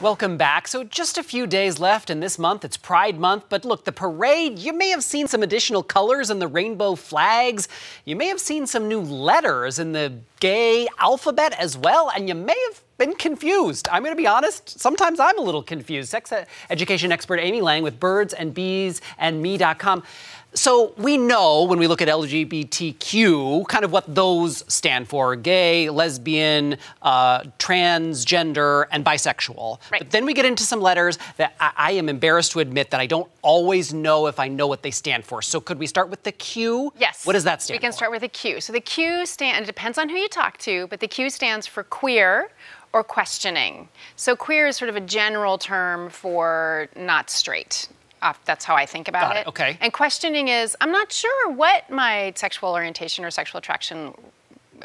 Welcome back. So just a few days left in this month. It's Pride Month, but look, the parade, you may have seen some additional colors in the rainbow flags. You may have seen some new letters in the gay alphabet as well, and you may have been confused. I'm going to be honest, sometimes I'm a little confused. Sex education expert Amy Lang with birdsandbeesandme.com. So we know when we look at LGBTQ, kind of what those stand for: gay, lesbian, transgender, and bisexual. Right. But then we get into some letters that I am embarrassed to admit that I don't always know if I know what they stand for. So could we start with the Q? Yes. What does that stand for? We can start with the Q. So the Q it depends on who you talk to, but the Q stands for queer or questioning. So queer is sort of a general term for not straight. That's how I think about Got it. it. Okay. And questioning is, I'm not sure what my sexual orientation or sexual attraction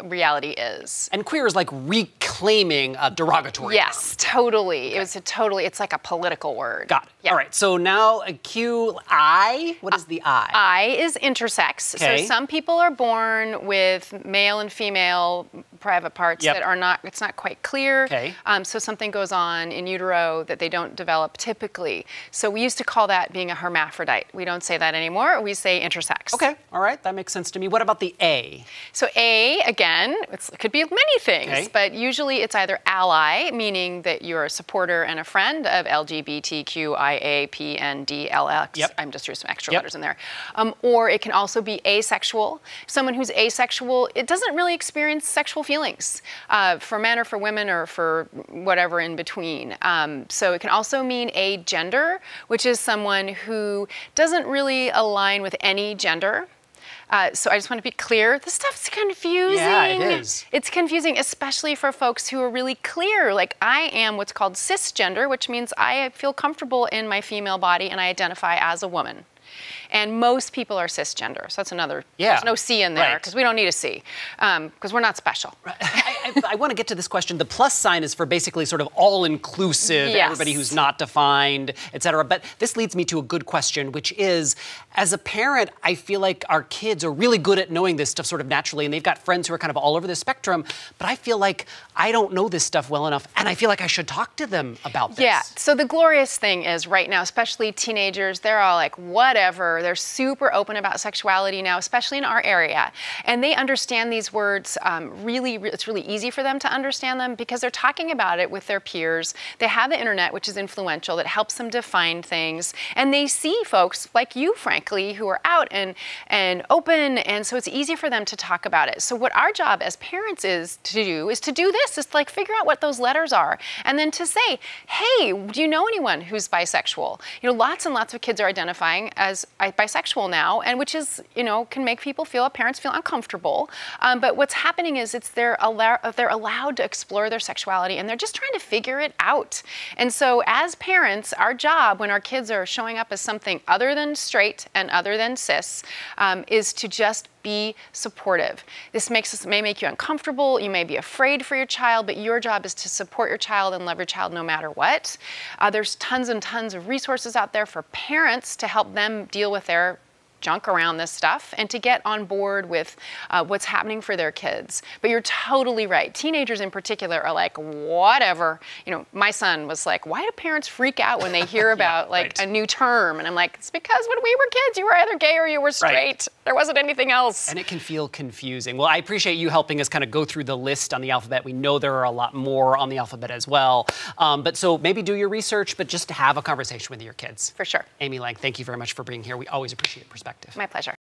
reality is. And queer is like reclaiming a derogatory Yes, term. totally. Okay. It's like a political word. Got it. Yeah. All right, so now a Q, I. What is the I? I is intersex. Okay. So some people are born with male and female private parts Yep. that are not, it's not quite clear. Okay. So something goes on in utero that they don't develop typically. So we used to call that being a hermaphrodite. We don't say that anymore. We say intersex. Okay, all right, that makes sense to me. What about the A? So A, again, it could be many things, Okay. but usually it's either ally, meaning that you're a supporter and a friend of LGBTQIAPNDLX. Yep. I'm just threw some extra Yep. letters in there. Or it can also be asexual. Someone who's asexual, it doesn't really experience sexual feelings for men or for women or for whatever in between. So it can also mean agender, which is someone who doesn't really align with any gender. So I just want to be clear, this stuff's confusing. Yeah, it is. It's confusing, especially for folks who are really clear. Like, I am what's called cisgender, which means I feel comfortable in my female body and I identify as a woman. And most people are cisgender. So that's another, there's no C in there, because we don't need a C, because we're not special. I want to get to this question. The plus sign is for basically sort of all-inclusive, Yes. everybody who's not defined, et cetera. But this leads me to a good question, which is, as a parent, I feel like our kids are really good at knowing this stuff sort of naturally, and they've got friends who are kind of all over the spectrum, but I feel like I don't know this stuff well enough, and I feel like I should talk to them about this. Yeah, so the glorious thing is right now, especially teenagers, they're all like, whatever. They're super open about sexuality now, especially in our area. And they understand these words it's really easy for them to understand them because they're talking about it with their peers. They have the internet, which is influential, that helps them define things. And they see folks like you, frankly, who are out and open. And so it's easy for them to talk about it. So what our job as parents is to do this, is to like figure out what those letters are. And then to say, hey, do you know anyone who's bisexual? You know, lots and lots of kids are identifying as bisexual now, and which is, you know, can make parents feel uncomfortable. But what's happening is they're allowed to explore their sexuality, and they're just trying to figure it out. And so as parents, our job when our kids are showing up as something other than straight and other than cis is to just be supportive. This may make you uncomfortable. You may be afraid for your child, but your job is to support your child and love your child no matter what. There's tons and tons of resources out there for parents to help them deal with their junk around this stuff and to get on board with what's happening for their kids. But you're totally right. Teenagers in particular are like, whatever. You know, my son was like, why do parents freak out when they hear about a new term? And I'm like, it's because when we were kids, you were either gay or you were straight. Right. There wasn't anything else. And it can feel confusing. Well, I appreciate you helping us kind of go through the list on the alphabet. We know there are a lot more on the alphabet as well. But so maybe do your research, but just have a conversation with your kids. For sure. Amy Lang, thank you very much for being here. We always appreciate perspective. My pleasure.